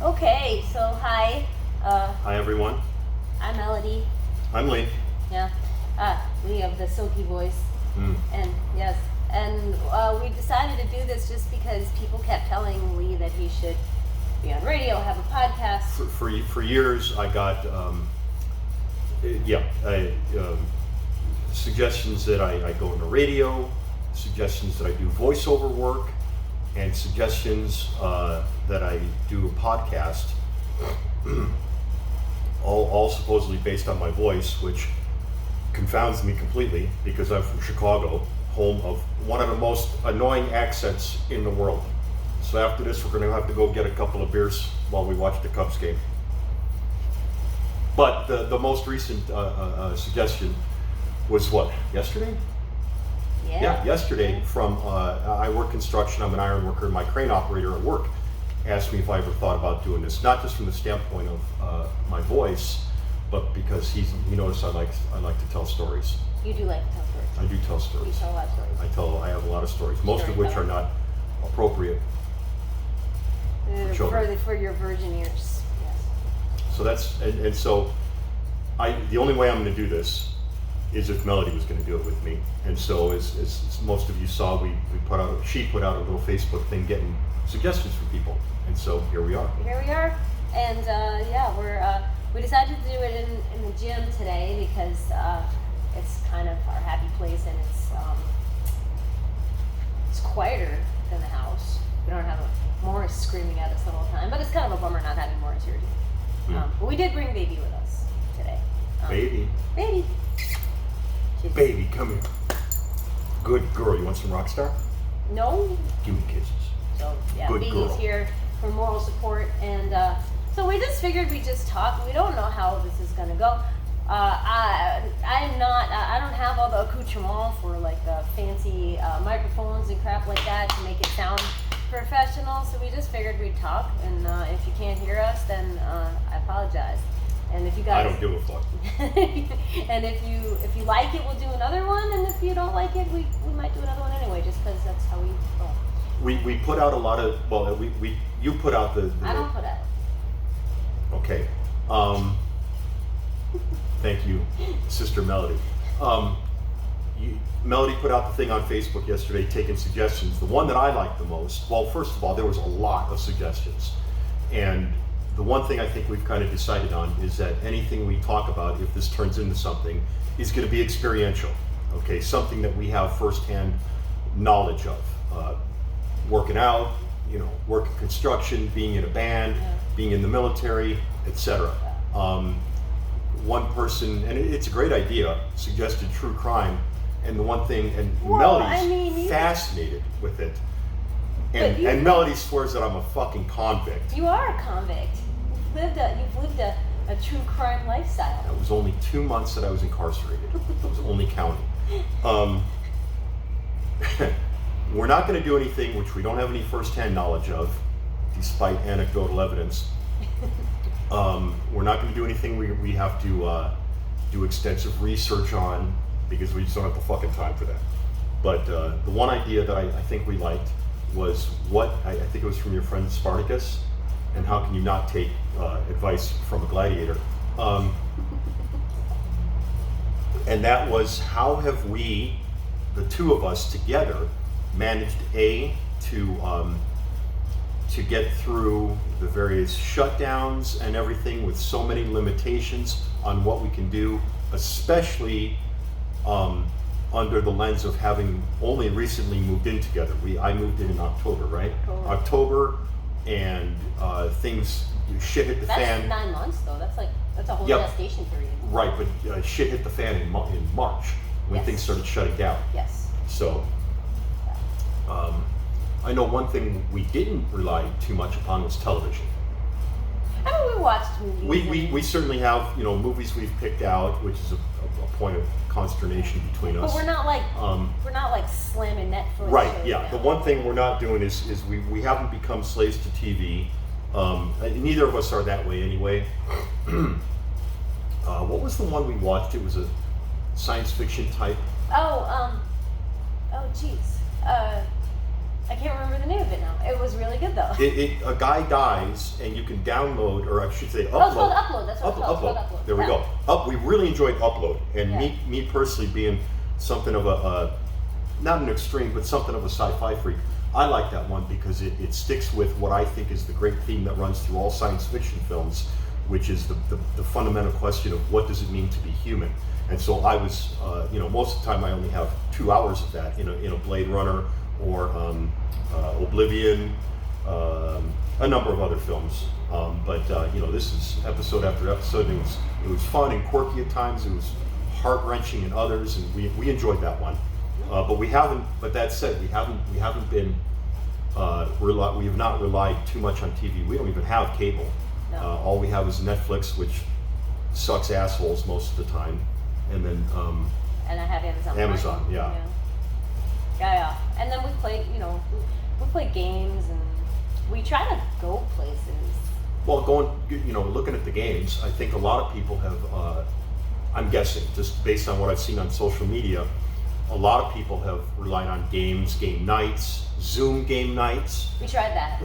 Okay, so hi. Hi everyone. I'm Melody. I'm Lee. Yeah. Lee of the silky voice. And yes, and we decided to do this just because people kept telling Lee that he should be on radio, have a podcast. For years, I got suggestions that I go into radio, suggestions that I do voiceover work, and suggestions that I do a podcast. all supposedly based on my voice, which confounds me completely because I'm from Chicago, home of one of the most annoying accents in the world. So after this, we're going to have to go get a couple of beers while we watch the Cubs game. But the most recent suggestion was what, yesterday? Yeah, yesterday from, I work construction, I'm an iron worker, my crane operator at work asked me if I ever thought about doing this, not just from the standpoint of my voice, but because he noticed I like to tell stories. You do like to tell stories. I do tell stories. You tell a lot of stories. I have a lot of stories, most of which are not appropriate for children. For your virgin ears, yes. So that's, and so the only way I'm going to do this is if Melody was going to do it with me. And so as most of you saw, she put out a little Facebook thing getting suggestions from people. And so here we are. And we decided to do it in the gym today because it's kind of our happy place, and it's quieter than the house. We don't have Morris screaming at us the whole time, but it's kind of a bummer not having Morris here too. But we did bring Baby with us today. Baby, come here. Good girl. You want some Rockstar? No. Give me kisses. So yeah, Good Baby's girl. here for moral support, and so we just figured we'd just talk. We don't know how this is gonna go. I don't have all the accoutrement for like the fancy microphones and crap like that to make it sound professional. So we just figured we'd talk, and if you can't hear us, then I apologize. And if you guys, I don't give a fuck. and if you like it, we'll do another one. And if you don't like it, we might do another one anyway, just because that's how we roll. We put out a lot of, you put out the I don't put out. Okay. Thank you, Sister Melody. Melody put out the thing on Facebook yesterday taking suggestions. The one that I liked the most, well, first of all, there was a lot of suggestions. And the one thing I think we've kind of decided on is that anything we talk about, if this turns into something, is going to be experiential. Okay, something that we have firsthand knowledge of. Working out, working construction, being in a band, being in the military, etc. One person, and it's a great idea, suggested true crime, and the one thing, and Melody's fascinated with it, and Melody swears that I'm a fucking convict. You are a convict. You've lived a true crime lifestyle. It was only 2 months that I was incarcerated. I was only counting. We're not going to do anything which we don't have any first-hand knowledge of, despite anecdotal evidence. We're not going to do anything we have to do extensive research on, because we just don't have the fucking time for that. But the one idea that I think we liked was I think it was from your friend Spartacus, and how can you not take advice from a gladiator? And that was, how have we, the two of us together, managed to get through the various shutdowns and everything with so many limitations on what we can do, especially under the lens of having only recently moved in together. I moved in October, right? October, and shit hit the fan. That's 9 months though. That's a whole gestation period. Right, but shit hit the fan in March when things started shutting down. Yes. So. I know one thing we didn't rely too much upon was television. I mean, we watched movies. We certainly have, movies we've picked out, which is a point of consternation between us. But we're not like slamming Netflix. Right. Yeah. The one thing we're not doing is we haven't become slaves to TV. Neither of us are that way anyway. What was the one we watched? It was a science fiction type. Oh, geez. I can't remember the name of it now. It was really good though. A guy dies, and you can download, or I should say upload. Oh, it's called Upload. That's what it's called. Upload. It's called Upload. There we Yeah. go. We really enjoyed Upload, and Yeah. me personally being something of a not an extreme, but something of a sci-fi freak. I like that one because it sticks with what I think is the great theme that runs through all science fiction films, which is the fundamental question of what does it mean to be human. And so I was, most of the time I only have 2 hours of that in a Blade Runner or Oblivion, a number of other films. But this is episode after episode. It was fun and quirky at times. It was heart-wrenching in others, and we enjoyed that one. But we haven't. But that said, we haven't been. We have not relied too much on TV. We don't even have cable. No. All we have is Netflix, which sucks assholes most of the time, and then And I have Amazon. Amazon, Prime. yeah. Yeah. And then we play, we play games and we try to go places. well, looking at the games, I think a lot of people have. I'm guessing, just based on what I've seen on social media, a lot of people have relied on games, game nights, Zoom game nights. We tried that.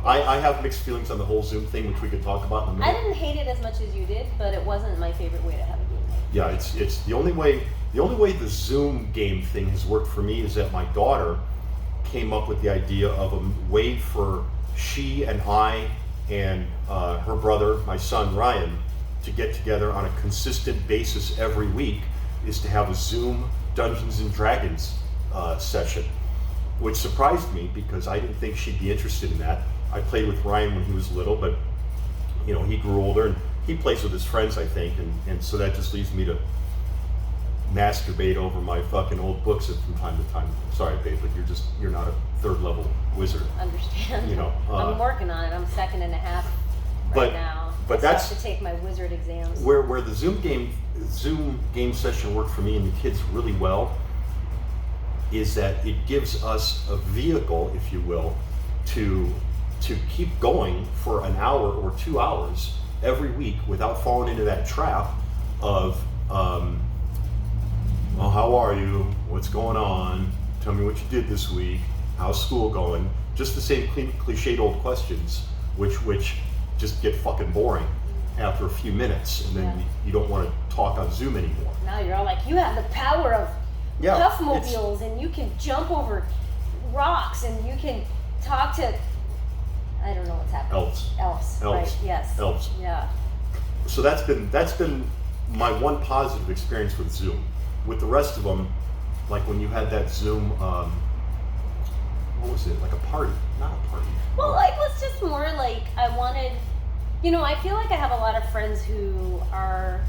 I have mixed feelings on the whole Zoom thing, which we could talk about in a I minute. didn't hate it as much as you did, but it wasn't my favorite way to have a game night. Yeah, it's the only way. The only way the Zoom game thing has worked for me is that my daughter came up with the idea of a way for she and I and her brother, my son Ryan, to get together on a consistent basis every week is to have a Zoom Dungeons and Dragons session, which surprised me because I didn't think she'd be interested in that. I played with Ryan when he was little, but he grew older and he plays with his friends, I think, and so that just leaves me to masturbate over my fucking old books from time to time. Sorry, babe, but you're not a third level wizard. Understand? I'm working on it. I'm second and a half right now. But I still have to take my wizard exams. Where the Zoom game session worked for me and the kids really well is that it gives us a vehicle, if you will, to keep going for an hour or 2 hours every week without falling into that trap of well, how are you? What's going on? Tell me what you did this week. How's school going? Just the same cliched old questions, which just get fucking boring after a few minutes, and then you don't want to talk on Zoom anymore. Now you're all like, you have the power of Puffmobiles, and you can jump over rocks, and you can talk to, I don't know what's happening. Elves. Right? Yes. Elves. Yeah. So that's been my one positive experience with Zoom. With the rest of them, like when you had that Zoom, what was it? Like a party? Not a party. Well, it was just more like I wanted, I feel like I have a lot of friends who are,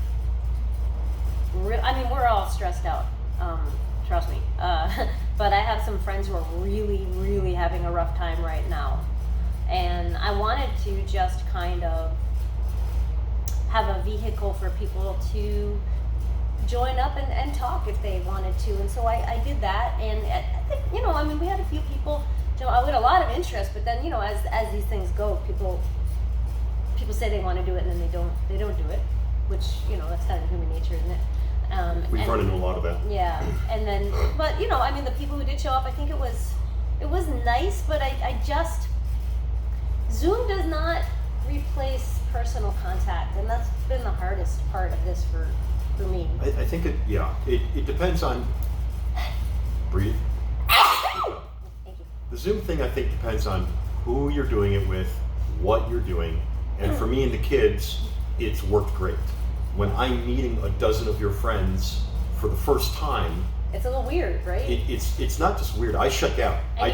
we're all stressed out, trust me. But I have some friends who are really, really having a rough time right now. And I wanted to just kind of have a vehicle for people to join up and talk if they wanted to, and so I did that, and I think, we had a few people, we had a lot of interest, but then, as these things go, people say they want to do it, and then they don't do it, which, that's kind of human nature, isn't it? We've run into a lot of that. Yeah, and then, but, the people who did show up, I think it was nice, but I just, Zoom does not replace personal contact, and that's been the hardest part of this for me. I think it depends on, breathe. Thank you. The Zoom thing, I think, depends on who you're doing it with, what you're doing, and for me and the kids, it's worked great. When I'm meeting a dozen of your friends for the first time, it's a little weird, right? It's not just weird. I shut down. And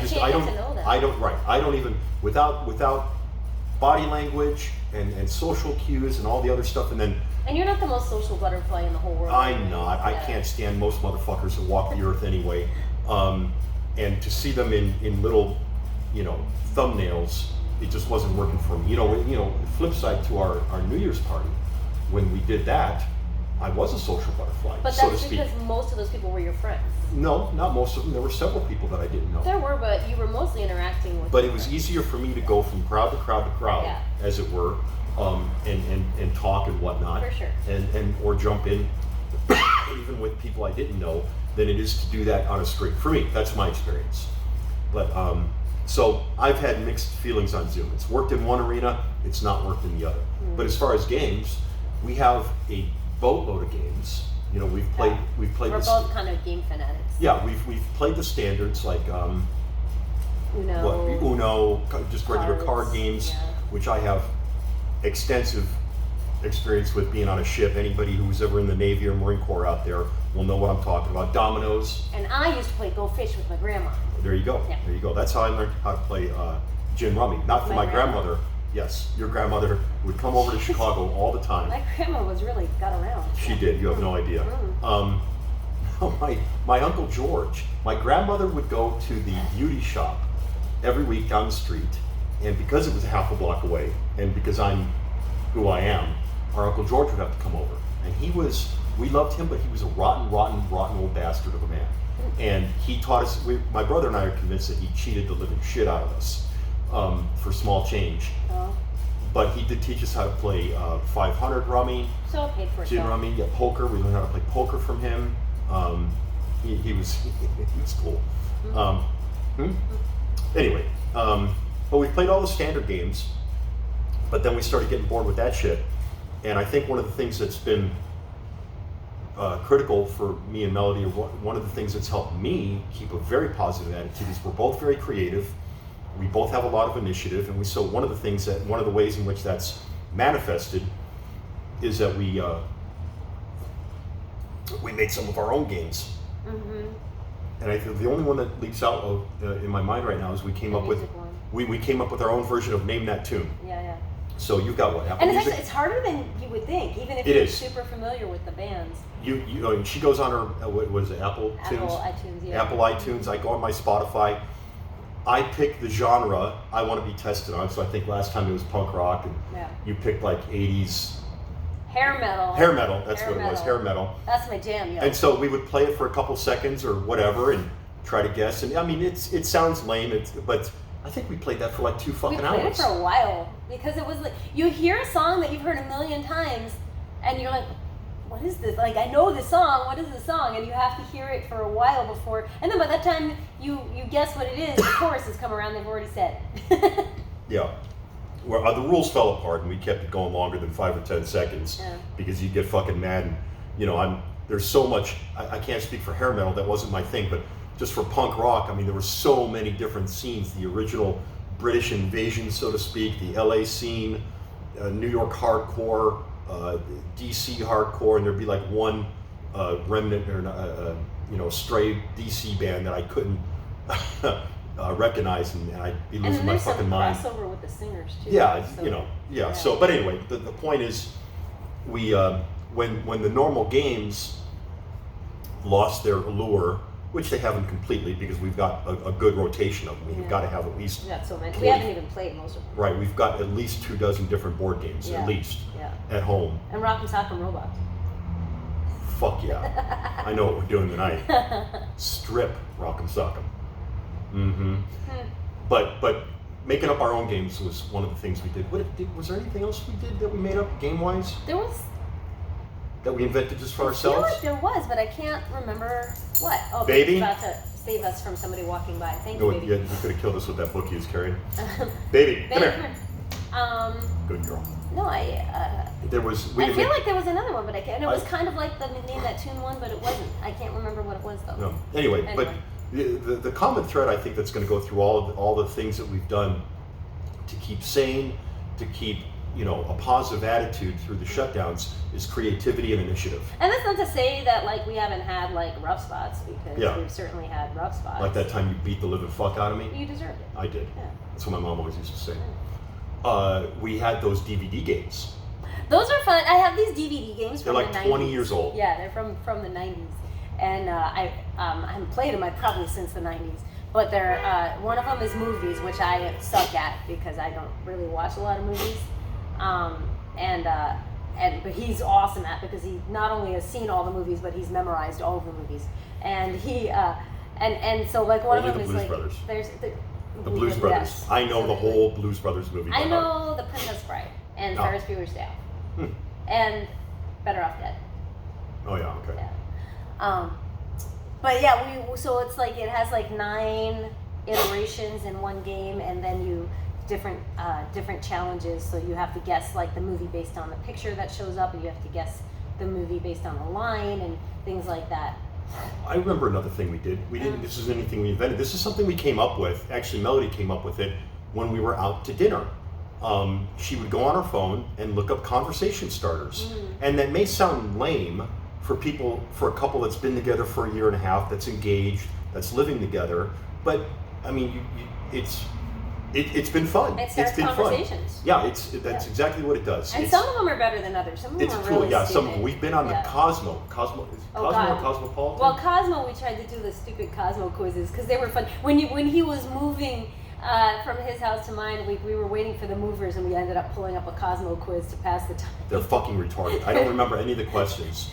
I don't even without body language and social cues and all the other stuff, and then. And you're not the most social butterfly in the whole world. I'm not. I can't stand most motherfuckers that walk the earth anyway. And to see them in little, thumbnails, it just wasn't working for me. Flip side to our New Year's party, when we did that, I was a social butterfly, but so to that's speak. because most of those people were your friends. No, not most of them. There were several people that I didn't know. There were, but you were mostly interacting with. But it was easier for me to go from crowd to crowd to crowd, as it were, and talk and whatnot. For sure. And or jump in, even with people I didn't know, than it is to do that on a street. For me, that's my experience. But so I've had mixed feelings on Zoom. It's worked in one arena, it's not worked in the other. But as far as games, we have a boatload of games. You know, we've played. We're both kind of game fanatics. Yeah, we've played the standards like Uno, Uno, just regular card games, which I have extensive experience with being on a ship. Anybody who's ever in the Navy or Marine Corps out there will know what I'm talking about. Dominoes. And I used to play Go Fish with my grandma. There you go. Yeah. There you go. That's how I learned how to play gin rummy. Not from my grandmother. Yes, your grandmother would come over to Chicago all the time. My grandma was really got around. She did. You have no idea. My Uncle George, my grandmother would go to the beauty shop every week down the street, and because it was half a block away, and because I'm who I am, our Uncle George would have to come over. And we loved him, but he was a rotten old bastard of a man. And he taught us, my brother and I are convinced that he cheated the living shit out of us for small change. Oh. But he did teach us how to play 500 rummy, So paid for gin rummy, poker. We learned how to play poker from him. He was cool. Anyway, but we played all the standard games, but then we started getting bored with that shit. And I think one of the things that's been critical for me and Melody, or one of the things that's helped me keep a very positive attitude, is we're both very creative. We both have a lot of initiative, and so one of the ways in which that's manifested is that we made some of our own games. And I think the only one that leaps out in my mind right now is we came up with our own version of Name That Tune. Yeah. So you've got what? Apple And Music? it's harder than you would think, even if It you're is. super familiar with the bands. She goes on her what was it, Apple Tunes? iTunes, yeah. Apple iTunes. I go on my Spotify. I pick the genre I want to be tested on. So I think last time it was punk rock, and you picked like 80s hair metal. Hair metal. That's what it was. Hair metal. That's my jam, yo. And so we would play it for a couple seconds or whatever, and try to guess. And I mean, it sounds lame, but I think we played that for like 2 fucking hours. We played it for a while because it was like you hear a song that you've heard a million times, and you're like, what is this? Like, I know this song. What is this song? And you have to hear it for a while before. And then by that time you guess what it is, the chorus has come around. They've already said. Yeah. Well, the rules fell apart, and we kept it going longer than 5 or 10 seconds because you'd get fucking mad. And there's so much. I can't speak for hair metal. That wasn't my thing, but just for punk rock, I mean, there were so many different scenes. The original British invasion, so to speak, the LA scene, New York hardcore, DC hardcore, and there'd be like one remnant or stray DC band that I couldn't recognize, and I'd be losing my fucking mind. And there's some crossover with the singers too. Yeah. So, but anyway, the point is, we when the normal games lost their allure, which they haven't completely because we've got a good rotation of them. We've got to have at least. We got so many. We haven't even played most of them. Right, we've got at least 24 different board games, at least, at home. And Rock'em Sock'em Robots. Fuck yeah. I know what we're doing tonight. Strip Rock'em Sock'em. But making up our own games was one of the things we did. Was there anything else we did that we made up game-wise? There was. That we invented just for ourselves? I feel like there was, but I can't remember what. Oh, Baby? Baby's about to save us from somebody walking by. Thank you, Baby. Yeah, you could have killed us with that book he was carrying. Baby, come here. Good girl. No, There was. I feel like there was another one, but I can't. And it was kind of like the Name That Tune one, but it wasn't. I can't remember what it was though. No. Anyway. But the common thread I think that's going to go through all the things that we've done to keep sane, to keep a positive attitude through the shutdowns is creativity and initiative. And that's not to say that like we haven't had like rough spots, because we've certainly had rough spots. Like that time you beat the living fuck out of me. You deserved it. I did. Yeah. That's what my mom always used to say. We had those DVD games. Those are fun. I have these DVD games from the 90s. They're like 90s. 20 years old. Yeah, they're from the 90s. And I haven't played them probably since the 90s. But they're one of them is movies, which I suck at because I don't really watch a lot of movies. But he's awesome at, because he not only has seen all the movies, but he's memorized all of the movies. And he and so like one Only of them the is Blues like Brothers. there's the Blues Brothers. Yes. I know the whole Blues Brothers movie. I know The Princess Bride and Ferris Bueller's Day Off and Better Off Dead. Oh yeah, okay. Yeah. But yeah, so it's like it has like 9 iterations in one game, and then different challenges. So you have to guess like the movie based on the picture that shows up, and you have to guess the movie based on the line and things like that. I remember another thing we did. We didn't. This isn't anything we invented. This is something we came up with. Actually, Melody came up with it when we were out to dinner. She would go on her phone and look up conversation starters, and that may sound lame for a couple that's been together for a year and a half, that's engaged, that's living together. But I mean, it's been fun. It starts been conversations. Fun. Yeah, that's exactly what it does. And some of them are better than others. Some of them it's are cool. really Yeah, stupid. some of them. We've been on the Cosmo or Cosmopolitan. Well, Cosmo, we tried to do the stupid Cosmo quizzes because they were fun. When he was moving from his house to mine, we were waiting for the movers, and we ended up pulling up a Cosmo quiz to pass the time. They're fucking retarded. I don't remember any of the questions.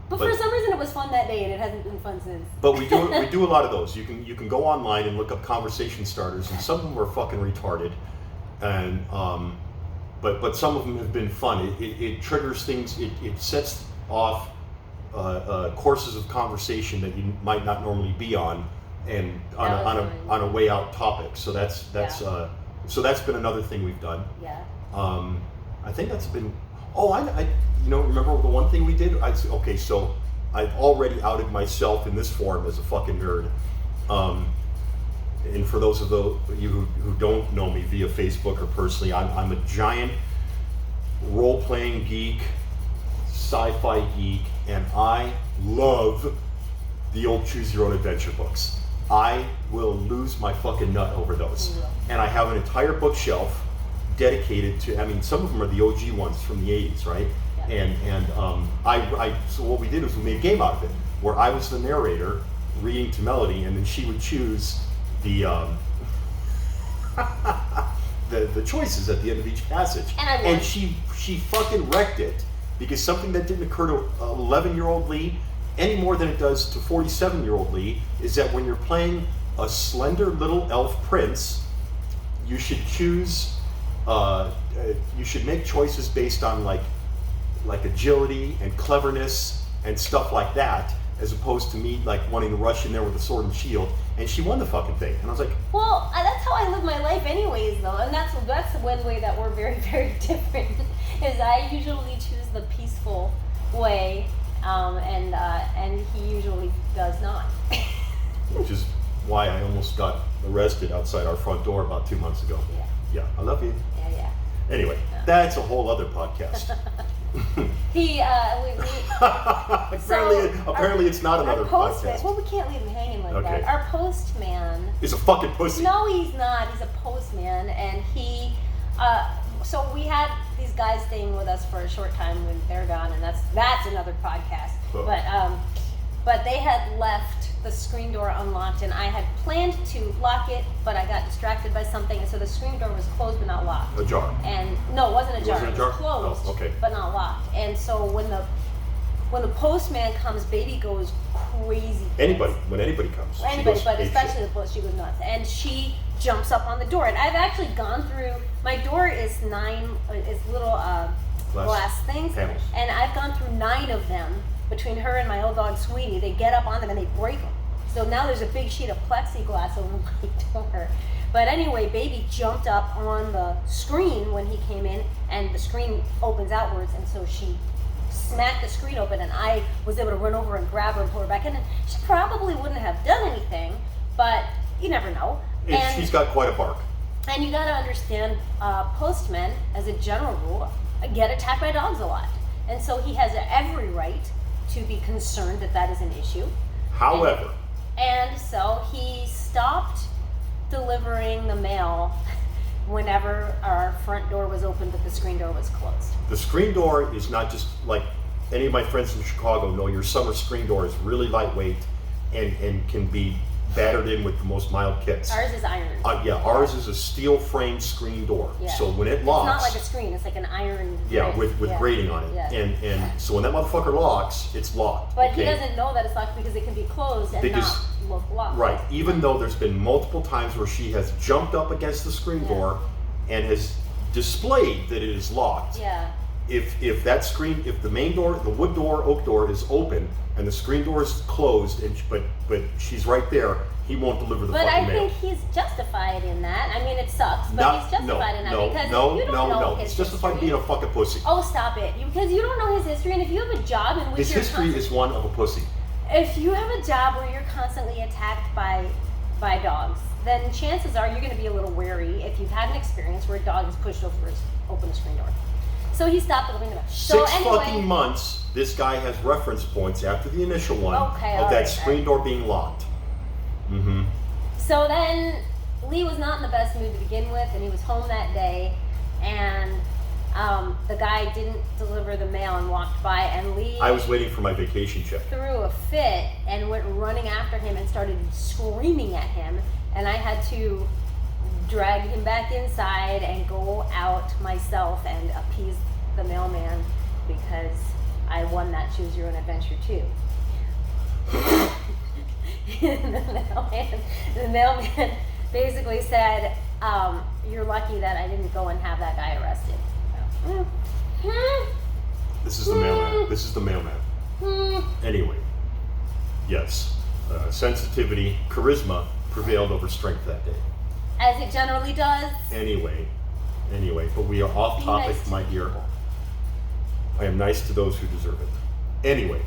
But for some reason, it was fun that day, and it hasn't been fun since. But we do a lot of those. You can go online and look up conversation starters, and some of them are fucking retarded, and but some of them have been fun. It triggers things. It sets off courses of conversation that you might not normally be on, and on a way out topic. So that's been another thing we've done. Yeah. I think that's been. Oh, I remember the one thing we did? Okay, so I've already outed myself in this form as a fucking nerd. And for those of you who don't know me via Facebook or personally, I'm a giant role-playing geek, sci-fi geek, and I love the old Choose Your Own Adventure books. I will lose my fucking nut over those. And I have an entire bookshelf dedicated to, I mean, some of them are the OG ones from the 80s, right? Yeah. And so what we did was we made a game out of it, where I was the narrator reading to Melody, and then she would choose the the choices at the end of each passage. And she fucking wrecked it, because something that didn't occur to 11-year-old Lee any more than it does to 47-year-old Lee is that when you're playing a slender little elf prince, you should choose. You should make choices based on like agility and cleverness and stuff like that, as opposed to me like wanting to rush in there with a sword and shield. And she won the fucking thing, and I was like, well, that's how I live my life anyways, though, and that's one way that we're very, very different. Is I usually choose the peaceful way, and he usually does not. Which is why I almost got arrested outside our front door about 2 months ago. Yeah, I love you. Yeah. Anyway, that's a whole other podcast. Apparently it's not another podcast. Well, we can't leave him hanging like Okay. that. Our postman is a fucking pussy. No, he's not. He's a postman, and he. So we had these guys staying with us for a short time when they're gone, and that's another podcast. Oh. But they had left the screen door unlocked, and I had planned to lock it, but I got distracted by something, and so the screen door was closed but not locked. Ajar. And no, it wasn't ajar. It was closed, oh, okay. but not locked. And so when the postman comes, baby goes crazy. When anybody comes. But especially the post, she goes nuts, and she jumps up on the door. And I've actually gone through. My door is 9 little glass things, panels. And I've gone through 9 of them. Between her and my old dog Sweetie, they get up on them and they break them. So now there's a big sheet of plexiglass over my door. But anyway, baby jumped up on the screen when he came in, and the screen opens outwards, and so she smacked the screen open, and I was able to run over and grab her and pull her back in. And she probably wouldn't have done anything, but you never know. She's got quite a bark. And you got to understand, postmen, as a general rule, get attacked by dogs a lot. And so he has every right to be concerned that is an issue. However. And so he stopped delivering the mail whenever our front door was open, but the screen door was closed. The screen door is not just like any of my friends from Chicago know, your summer screen door is really lightweight and can be battered in with the most mild kits. Ours is iron. Ours is a steel frame screen door. Yeah. So when it locks, it's not like a screen, it's like an iron. Yeah, with grating on it. Yeah. And so when that motherfucker locks, it's locked. But he doesn't know that it's locked because it can be closed and not look locked. Right. Even though there's been multiple times where she has jumped up against the screen door and has displayed that it is locked. Yeah. if that screen, if the main door, the wood door, oak door is open, and the screen door is closed, and but she's right there, he won't deliver the But fucking I mail. think he's justified in that. I mean, it sucks, but Not- he's justified in that because you don't know his It's justified history. being a fucking pussy. Oh, stop it! Because you don't know his history, and if you have a job in which His you're history is one of a pussy. if you have a job where you're constantly attacked by dogs, then chances are you're going to be a little wary if you've had an experience where a dog has pushed open the screen door. So he stopped opening the door. So 6 anyway, fucking months, this guy has reference points after the initial one Okay, of all that right, screen door being locked. Mm-hmm. So then Lee was not in the best mood to begin with, and he was home that day, and the guy didn't deliver the mail and walked by, and Lee I was waiting for my vacation check. threw a fit and went running after him and started screaming at him, and I had to drag him back inside and go out myself and appease the mailman because I won that Choose Your Own Adventure too. the mailman basically said, you're lucky that I didn't go and have that guy arrested. This is the mailman. This is the mailman. Anyway, yes, sensitivity, charisma prevailed over strength that day. As it generally does. Anyway, but we are off Be topic, nice to my dear. people. I am nice to those who deserve it. Anyway,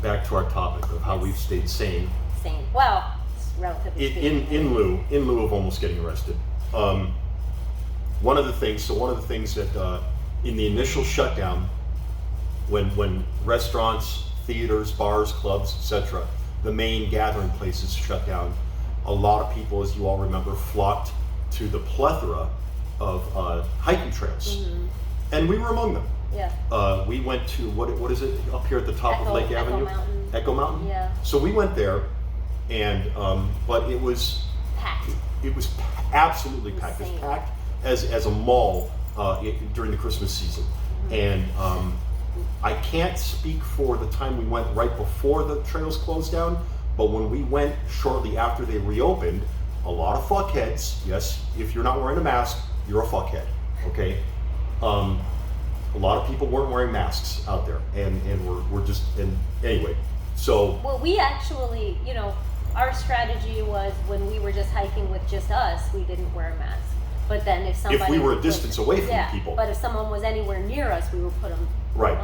back to our topic of how we've stayed sane Same. Well, it's relatively speaking. in lieu of almost getting arrested. One of the things that in the initial shutdown, when restaurants, theaters, bars, clubs, etc., the main gathering places shut down, a lot of people, as you all remember, flocked to the plethora of hiking trails, and we were among them. Yeah. We went to what is it up here at the top of Lake Avenue? Mountain. Echo Mountain. Yeah. So we went there, and but it was Packed. absolutely packed. It was Insane. packed as a mall during the Christmas season, and I can't speak for the time we went right before the trails closed down, but when we went shortly after they reopened, a lot of fuckheads. Yes, if you're not wearing a mask, you're a fuckhead. Okay. A lot of people weren't wearing masks out there, and we're just, and anyway, so. Well, we actually, our strategy was when we were just hiking with just us, we didn't wear a mask. But then if somebody If we were a was- distance away from people. But if someone was anywhere near us, we would put them Right.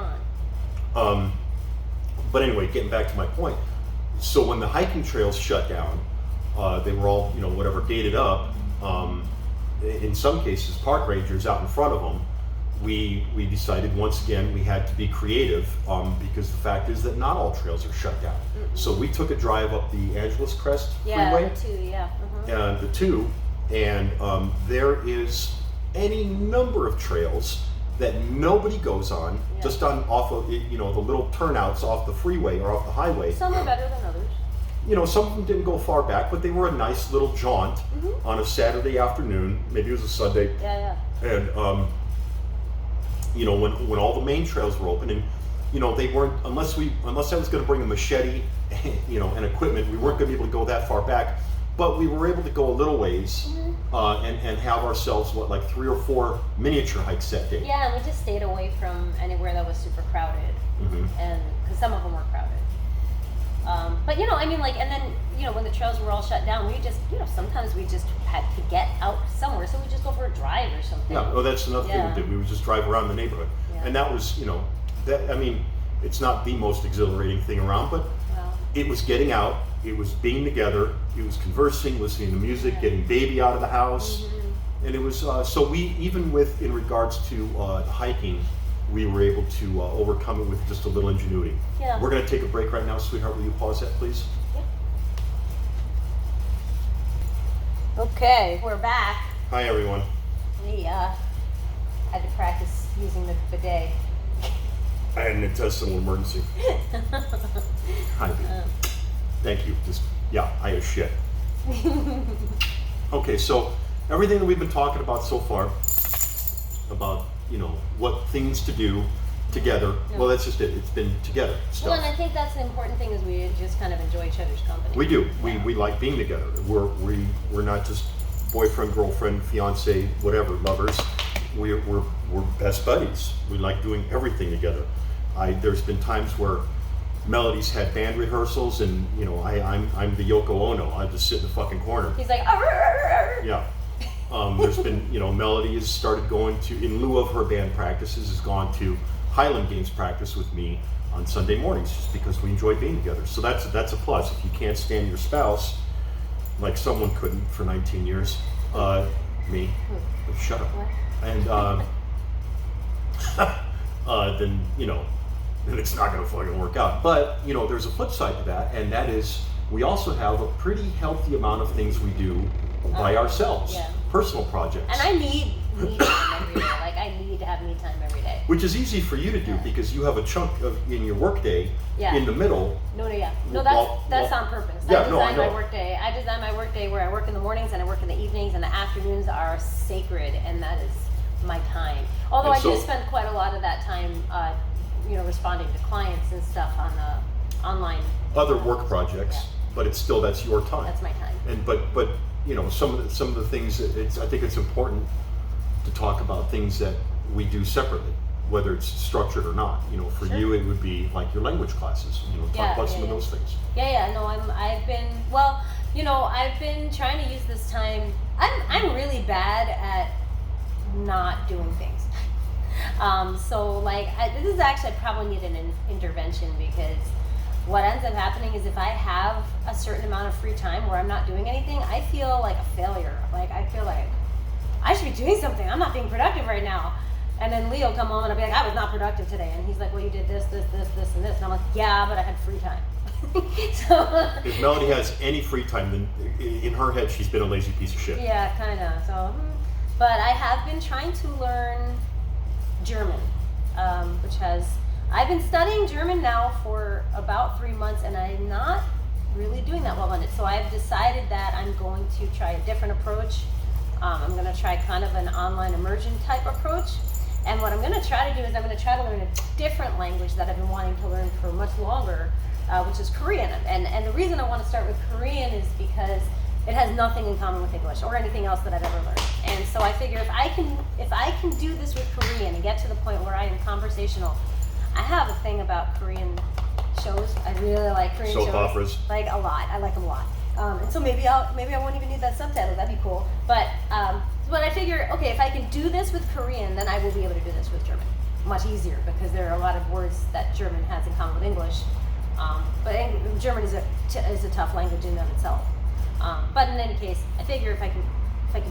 on. But anyway, getting back to my point. So when the hiking trails shut down, they were all, whatever, gated up. In some cases, park rangers out in front of them. We decided once again we had to be creative because the fact is that not all trails are shut down. So we took a drive up the Angeles Crest Yeah, Freeway. the two, yeah. Uh-huh. The two, and there is any number of trails that nobody goes on, Yeah. just off of the little turnouts off the freeway or off the highway. Some are better than others. Some of them didn't go far back, but they were a nice little jaunt on a Saturday afternoon. Maybe it was a Sunday, Yeah, and when all the main trails were open, and they weren't, unless I was going to bring a machete, and equipment, we weren't going to be able to go that far back. But we were able to go a little ways and have ourselves, like 3 or 4 miniature hikes that day. Yeah, and we just stayed away from anywhere that was super crowded. And because some of them were crowded. But and then when the trails were all shut down, we just sometimes we just had to get out somewhere, so we just go for a drive or something. Yeah, well, that's another thing Yeah. we did. We would just drive around the neighborhood, Yeah. and that was it's not the most exhilarating thing around, but Well, it was getting out, it was being together, it was conversing, listening to music, Yeah. getting baby out of the house, and it was so we in regards to hiking, we were able to overcome it with just a little ingenuity. Yeah. We're going to take a break right now, sweetheart. Will you pause that, please? okay, we're back. Hi, everyone. We had to practice using the bidet. I had an intestinal emergency. Hi, baby. Thank you. I have shit. Okay, so everything that we've been talking about so far, about what things to do together. Yeah. Well, that's just it. It's been together stuff. Well, and I think that's the important thing is we just kind of enjoy each other's company. We do. Yeah. We like being together. We're not just boyfriend, girlfriend, fiance, whatever, lovers. we're best buddies. We like doing everything together. There's been times where Melody's had band rehearsals, and I'm the Yoko Ono. I just sit in the fucking corner. He's like, "Arr, arr, arr." Yeah. There's been, Melody has started going to, in lieu of her band practices, has gone to Highland Games practice with me on Sunday mornings, just because we enjoy being together. So that's a plus. If you can't stand your spouse, like someone couldn't for 19 years, me, shut up. What? And then then it's not going to fucking work out. But there's a flip side to that, and that is we also have a pretty healthy amount of things we do by ourselves, yeah. Personal projects. And I need me time every day. Like I need to have me time every day. Which is easy for you to do because you have a chunk in your workday in the middle. No, that's on purpose. Yeah, I design my workday where I work in the mornings and I work in the evenings, and the afternoons are sacred, and that is my time. Although I do spend quite a lot of that time, responding to clients and stuff on the online. Other work projects, but it's still, that's your time. That's my time. And but some of the things I think it's important to talk about things that we do separately, whether it's structured or not. For you it would be like your language classes. Talk about some of those things. No, I've been trying to use this time. I'm really bad at not doing things. This is actually, I probably need an intervention, because what ends up happening is if I have a certain amount of free time where I'm not doing anything, I feel like a failure. Like I feel like I should be doing something. I'm not being productive right now. And then Leo come home and I'll be like, I was not productive today. And he's like, well, you did this, and this. And I'm like, yeah, but I had free time. If Melody has any free time, then in her head she's been a lazy piece of shit. Yeah, kind of. So, but I have been trying to learn German, I've been studying German now for about 3 months, and I'm not really doing that well on it. So I've decided that I'm going to try a different approach. I'm going to try kind of an online immersion type approach. And what I'm going to try to do is I'm going to try to learn a different language that I've been wanting to learn for much longer, which is Korean. And the reason I want to start with Korean is because it has nothing in common with English or anything else that I've ever learned. And so I figure if I can do this with Korean and get to the point where I am conversational. I have a thing about Korean shows. I really like Korean shows. Soap operas. Like a lot. I like them a lot. And so maybe I won't even need that subtitle. That'd be cool. But I figure, okay, if I can do this with Korean, then I will be able to do this with German much easier, because there are a lot of words that German has in common with English. But German is a tough language in and of itself. But in any case, I figure if I can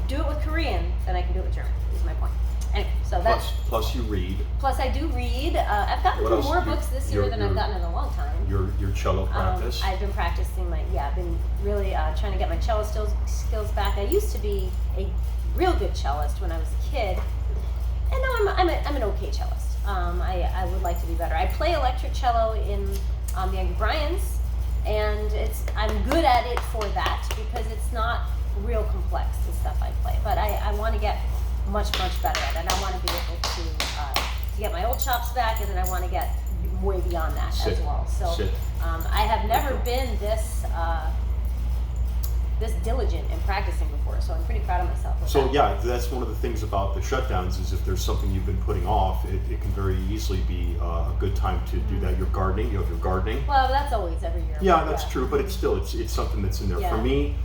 do it with Korean, then I can do it with German. Is my point. Anyway, so that's plus you read. Plus I do read. I've gotten through more books this year than I've gotten in a long time. Your cello practice. I've been practicing I've been really trying to get my cello skills back. I used to be a real good cellist when I was a kid, and now I'm an okay cellist. I would like to be better. I play electric cello in the Angry Bryans, and I'm good at it for that because it's not real complex, the stuff I play. But I want to get much better at it, and I want to be able to get my old chops back, and then I want to get way beyond that as well. So I have never been this diligent in practicing before, so I'm pretty proud of myself. So yeah, that's one of the things about the shutdowns is if there's something you've been putting off, it can very easily be a good time to do that. Your gardening, you have your gardening. Well, that's always every year. Yeah, that's true, but it's something that's in there. Yeah. For me,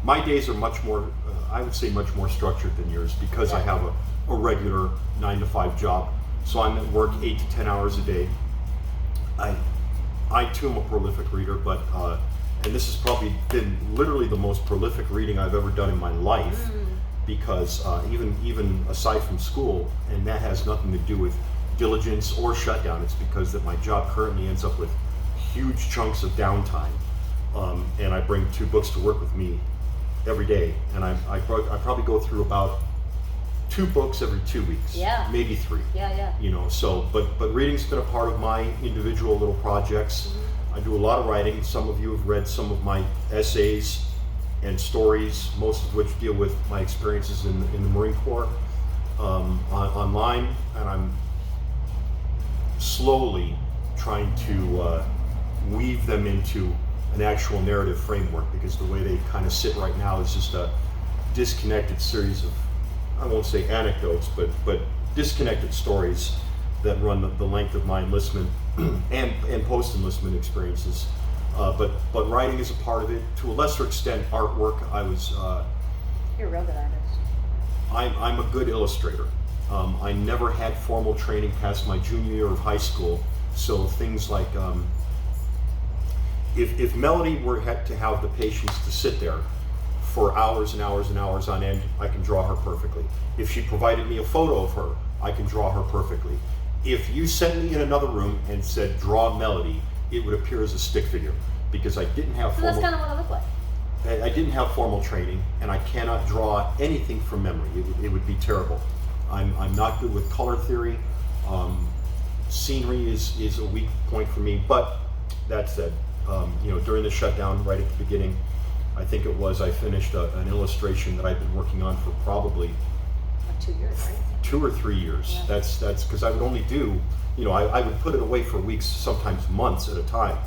my days are much more, I would say much more structured than yours because I have a regular 9-to-5 job. So I'm at work 8 to 10 hours a day. I too am a prolific reader, but and this has probably been literally the most prolific reading I've ever done in my life, because even aside from school, and that has nothing to do with diligence or shutdown. It's because that my job currently ends up with huge chunks of downtime, and I bring 2 books to work with me every day, and I probably go through about 2 books every 2 weeks, maybe 3. So but reading's been a part of my individual little projects. I do a lot of writing. Some of you have read some of my essays and stories, most of which deal with my experiences in the Marine Corps online, and I'm slowly trying to weave them into an actual narrative framework, because the way they kind of sit right now is just a disconnected series of I won't say anecdotes, but disconnected stories that run the length of my enlistment and post-enlistment experiences. But writing is a part of it. To a lesser extent, artwork. You're a real good artist. I'm a good illustrator. I never had formal training past my junior year of high school, so things like if Melody had to have the patience to sit there for hours and hours and hours on end, I can draw her perfectly. If she provided me a photo of her, I can draw her perfectly. If you sent me in another room and said, draw Melody, it would appear as a stick figure, because I didn't have So that's kind of what I look like. I didn't have formal training, and I cannot draw anything from memory. It would be terrible. I'm not good with color theory. Scenery is a weak point for me, but that said, during the shutdown, right at the beginning, I think it was, I finished an illustration that I've been working on for probably Like 2 years, right? 2 or 3 years. Yeah. That's because I would only do, I would put it away for weeks, sometimes months at a time.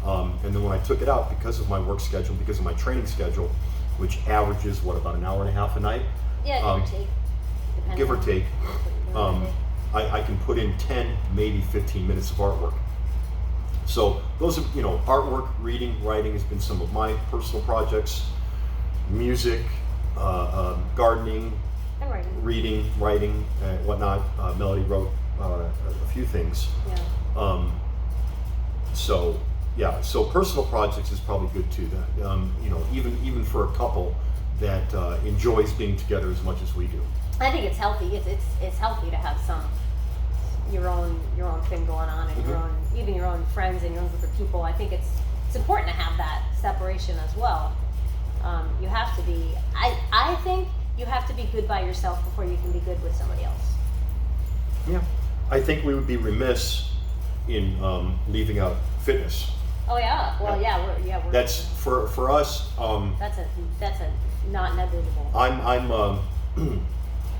And then when I took it out, because of my work schedule, because of my training schedule, which averages, about an hour and a half a night? Yeah, Give or take. depending on- I can put in 10, maybe 15 minutes of artwork. So those are, artwork, reading, writing has been some of my personal projects. Music, gardening, And writing. reading, writing, and whatnot. Melody wrote a few things. Yeah. So personal projects is probably good too. That even for a couple that enjoys being together as much as we do. I think it's healthy. It's healthy to have your own thing going on, and even your own friends and your own group of people. I think it's important to have that separation as well. You have to be. I think you have to be good by yourself before you can be good with somebody else. Yeah, I think we would be remiss in leaving out fitness. Oh yeah. Well, yeah. We're That's for us. That's a not negligible.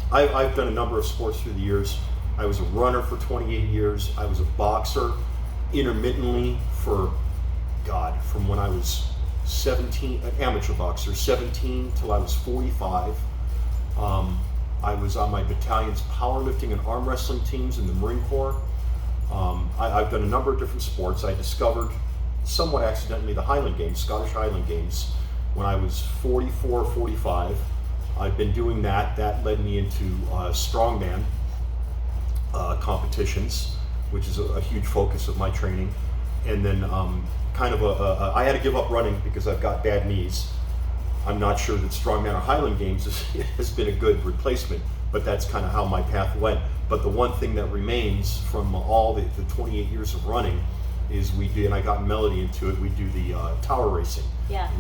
I've done a number of sports through the years. I was a runner for 28 years. I was a boxer intermittently from when I was 17, an amateur boxer, 17 till I was 45. I was on my battalion's powerlifting and arm wrestling teams in the Marine Corps. I've done a number of different sports. I discovered, somewhat accidentally, the Highland Games, Scottish Highland Games, when I was 44, 45. I've been doing that. That led me into strongman competitions, which is a huge focus of my training. And then I had to give up running because I've got bad knees. I'm not sure that strongman or Highland Games has been a good replacement, but that's kind of how my path went. But the one thing that remains from all the 28 years of running is and I got Melody into it, we do the tower racing. Yeah.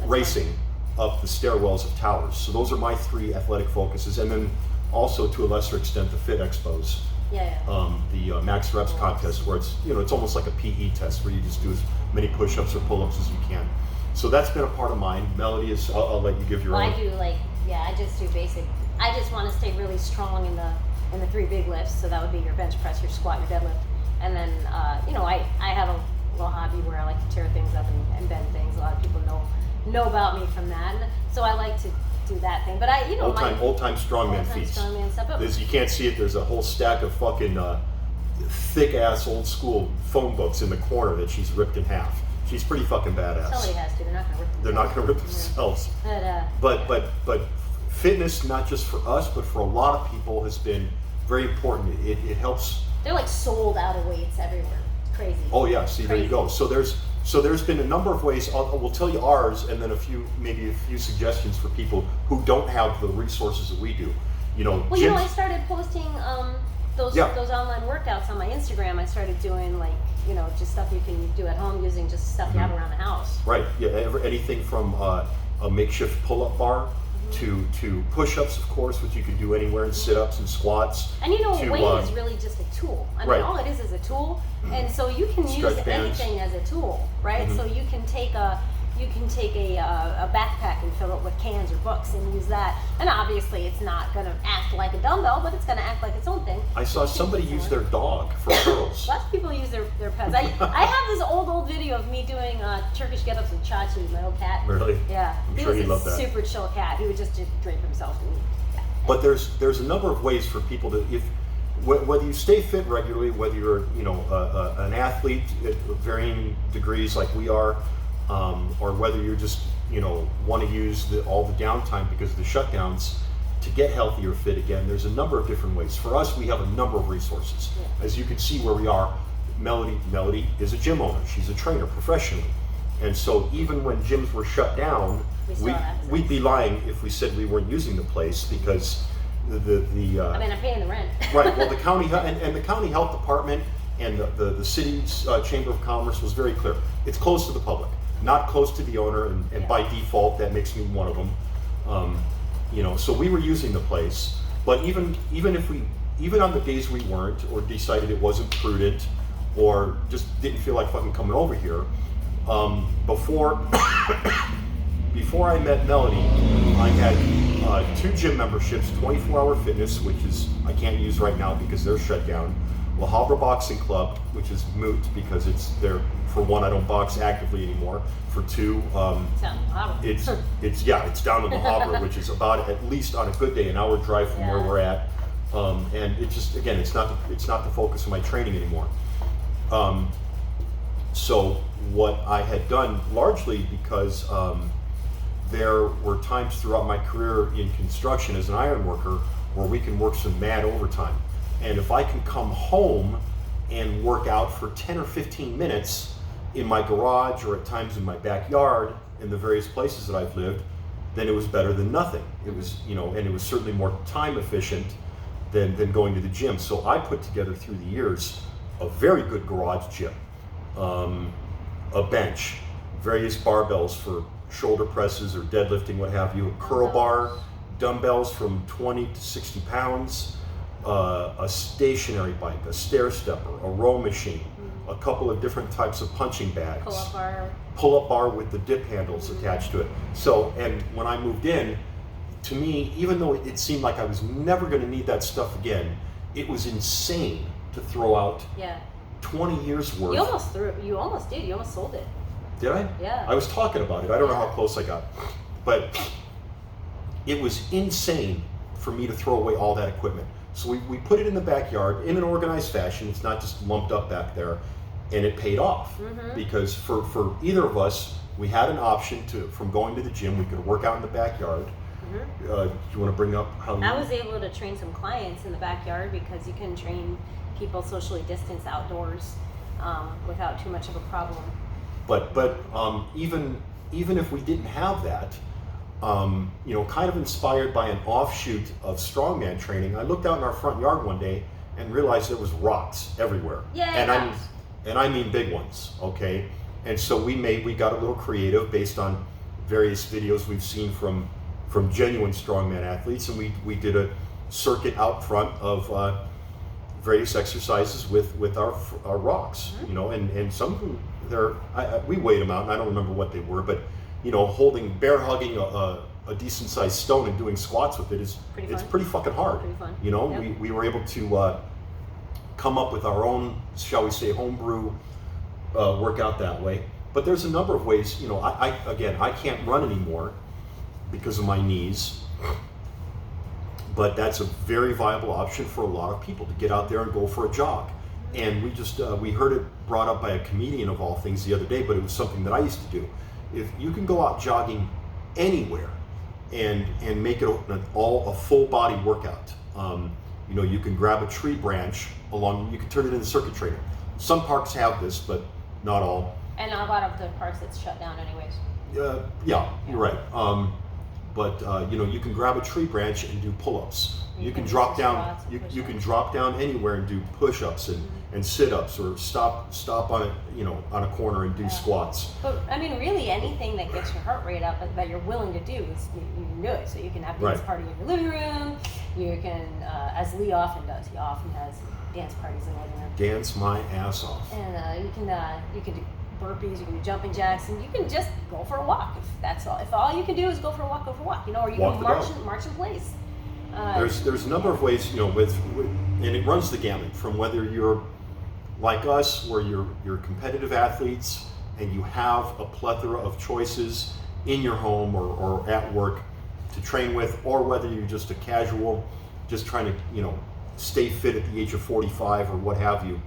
Racing up the stairwells of towers. So those are my 3 athletic focuses, and then also to a lesser extent the Fit Expos. Yeah. The max reps contest, where it's almost like a PE test where you just do as many push-ups or pull-ups as you can. So that's been a part of mine. Melody is. I'll let you give your own. I do I just do basic. I just want to stay really strong in the 3 big lifts. So that would be your bench press, your squat, your deadlift, and then I have a little hobby where I like to tear things up and bend things. A lot of people know about me from that, and so I like to do that thing. But old time strongman feats. Strongman stuff. You can't see it. There's a whole stack of fucking thick ass old school phone books in the corner that she's ripped in half. She's pretty fucking badass. Somebody has to. They're not gonna rip themselves. They're not gonna rip themselves. But fitness, not just for us, but for a lot of people, has been very important. It helps. They're like sold out of weights everywhere. It's crazy. Oh yeah, see, there you go. So there's been a number of ways. We'll tell you ours, and then maybe a few suggestions for people who don't have the resources that we do. I started posting those online workouts on my Instagram. I started doing just stuff you can do at home using just stuff you have around the house. Right. Yeah. Anything from a makeshift pull-up bar to push-ups, of course, which you can do anywhere, and sit-ups and squats. And weight is really just a tool. I mean, all it is a tool, and so you can use anything as a tool, right? So you can take you can take a backpack and fill it with cans or books and use that. And obviously, it's not going to act like a dumbbell, but it's going to act like its own thing. I saw somebody use their dog for curls. Lots of people use their pets. I have this old video of me doing Turkish get-ups with Chachi, my old cat. Really? Yeah. I'm sure he'd love that. He was a super chill cat. He would just drape himself. But there's a number of ways for people to, whether you stay fit regularly, whether you're an athlete at varying degrees like we are, or whether you're just want to use all the downtime because of the shutdowns to get healthy or fit again. There's a number of different ways. For us, we have a number of resources. Yeah. As you can see where we are, Melody is a gym owner. She's a trainer professionally, and so even when gyms were shut down, we'd be lying if we said we weren't using the place because I'm paying the rent. Right. Well, the county and the county health department and the city's chamber of commerce was very clear. It's closed to the public, not closed to the owner, and by default that makes me one of them. So we were using the place, but even on the days we weren't, or decided it wasn't prudent, or just didn't feel like fucking coming over here, before I met Melody, I had 2 gym memberships, 24-hour fitness, which is I can't use right now because they're shut down. La Habra Boxing Club, which is moot because it's there. For one, I don't box actively anymore. For 2, it's down in La Habra, which is about, at least on a good day, an hour drive from where we're at. And it just, again, it's not the focus of my training anymore. So what I had done, largely because there were times throughout my career in construction as an iron worker where we can work some mad overtime. And if I can come home and work out for 10 or 15 minutes in my garage or at times in my backyard in the various places that I've lived, then it was better than nothing. It was, and it was certainly more time efficient than going to the gym. So I put together through the years a very good garage gym, a bench, various barbells for shoulder presses or deadlifting, what have you, a curl bar, dumbbells from 20 to 60 pounds, a stationary bike, a stair stepper, a row machine, a couple of different types of punching bags, pull-up bar with the dip handles attached to it. So, and when I moved in, to me, even though it seemed like I was never going to need that stuff again, it was insane to throw out 20 years worth. You almost did. You almost sold it. Did I? Yeah. I was talking about it. I don't know how close I got. But it was insane for me to throw away all that equipment. So we put it in the backyard in an organized fashion. It's not just lumped up back there. And it paid off. Because for either of us, we had an option from going to the gym. We could work out in the backyard. Do you want to bring up how I was able to train some clients in the backyard because you can train people socially distanced outdoors without too much of a problem. But even if we didn't have that, kind of inspired by an offshoot of strongman training, I looked out in our front yard one day and realized there was rocks everywhere. Yeah. And I mean big ones, okay? And so we got a little creative based on various videos we've seen from genuine strongman athletes, and we did a circuit out front of various exercises with our rocks, and some of them we weighed them out, and I don't remember what they were, but bear hugging a decent sized stone and doing squats with it is pretty fucking hard. Pretty fun. We were able to come up with our own, shall we say, homebrew workout that way. But there's a number of ways. I can't run anymore because of my knees, but that's a very viable option for a lot of people to get out there and go for a jog. And we heard it brought up by a comedian of all things the other day, but it was something that I used to do. If you can go out jogging anywhere and make it a full body workout, you can grab a tree branch you can turn it into circuit training. Some parks have this, but not all. And a lot of the parks it's shut down anyways. You're right. But you can grab a tree branch and do pull-ups. You can drop down. You can drop down anywhere and do push-ups and sit-ups, or stop on on a corner and do squats. But I mean, really, anything that gets your heart rate up that you're willing to do is you can do it. So you can have dance party in your living room. You can, as Lee often does, he often has dance parties in the living room. Dance my ass off. And you can do burpees, you can do jumping jacks, and you can just go for a walk. If that's all, if all you can do is go for a walk, go for a walk. You know, or you Walk can the march in place. There's a number of ways, you know, and it runs the gamut from whether you're like us, where you're competitive athletes and you have a plethora of choices in your home or at work to train with, or whether you're just a casual, just trying to, you know, stay fit at the age of 45 or what have you.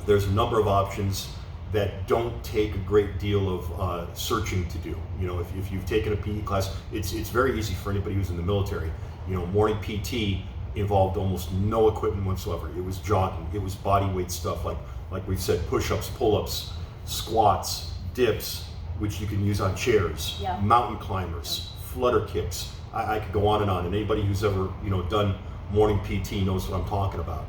There's a number of options that don't take a great deal of searching to do. You know, if you've taken a PE class, it's very easy for anybody who's in the military. You know, morning PT involved almost no equipment whatsoever. It was jogging, it was body weight stuff like we've said, push-ups, pull-ups, squats, dips, which you can use on chairs, Yeah. mountain climbers, flutter kicks. I could go on, and anybody who's ever, you know, done morning PT knows what I'm talking about.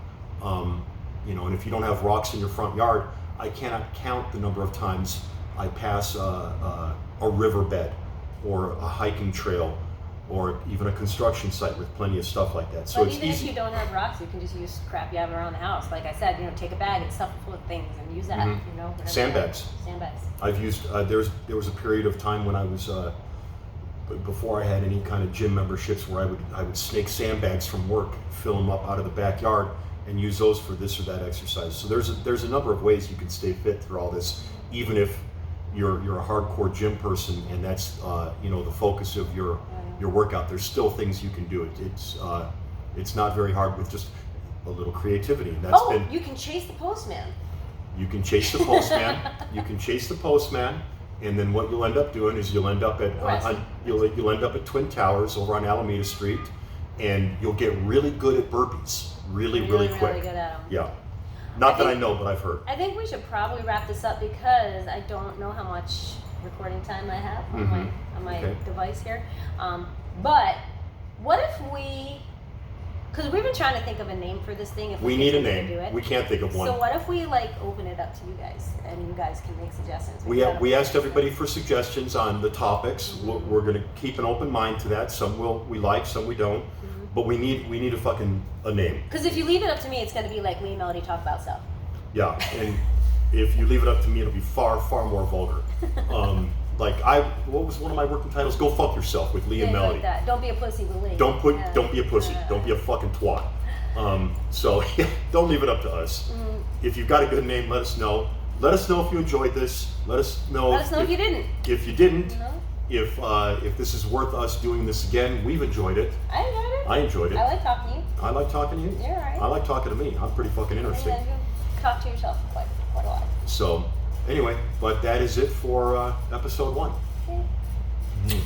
You know, and if you don't have rocks in your front yard, I cannot count the number of times I pass a riverbed or a hiking trail or even a construction site with plenty of stuff like that. So but it's even easy. if you don't have rocks, you can just use crap you have around the house. Like I said, you know, take a bag and stuff it full of things and use that. Mhm. You know, whatever Sandbags. Sandbags. I've used, there was a period of time when I was, before I had any kind of gym memberships, where I would snake sandbags from work, fill them up out of the backyard, and use those for this or that exercise. So there's a number of ways you can stay fit through all this, even if you're a hardcore gym person and that's you know, the focus of your workout. There's still things you can do. It's not very hard with just a little creativity. And that's You can chase the postman. You can chase the postman. You can chase the postman, and then what you'll end up doing is you'll end up at you'll end up at Twin Towers over on Alameda Street, and you'll get really good at burpees, really quick. Really good at them. Yeah, not that I know, but I've heard. I think we should probably wrap this up because I don't know how much recording time I have on my Okay. device here. But what if we? Because we've been trying to think of a name for this thing. If We need a continue to do name. it. We can't think of one. So what if we like open it up to you guys and you guys can make suggestions? We asked everybody for suggestions on the topics. We're going to keep an open mind to that. Some we like, some we don't. But we need a name. Because if you leave it up to me, it's going to be like Lee and Melody talk about stuff. Yeah, and if you leave it up to me, it'll be far more vulgar. What was one of my working titles? Go fuck yourself with Lee and Melody. Like that. Don't be a pussy with Lee. Don't be a pussy. Don't be a fucking twat. So don't leave it up to us. If you've got a good name, let us know. Let us know if you enjoyed this. Let us know if you didn't. If you didn't, You know? if this is worth us doing this again, we've enjoyed it. I enjoyed it. I enjoyed it. I like talking to you. I like talking to you. You're right. I like talking to me. I'm pretty fucking interesting. And then you talk to yourself for quite a while. So anyway, but that is it for episode 1. Okay.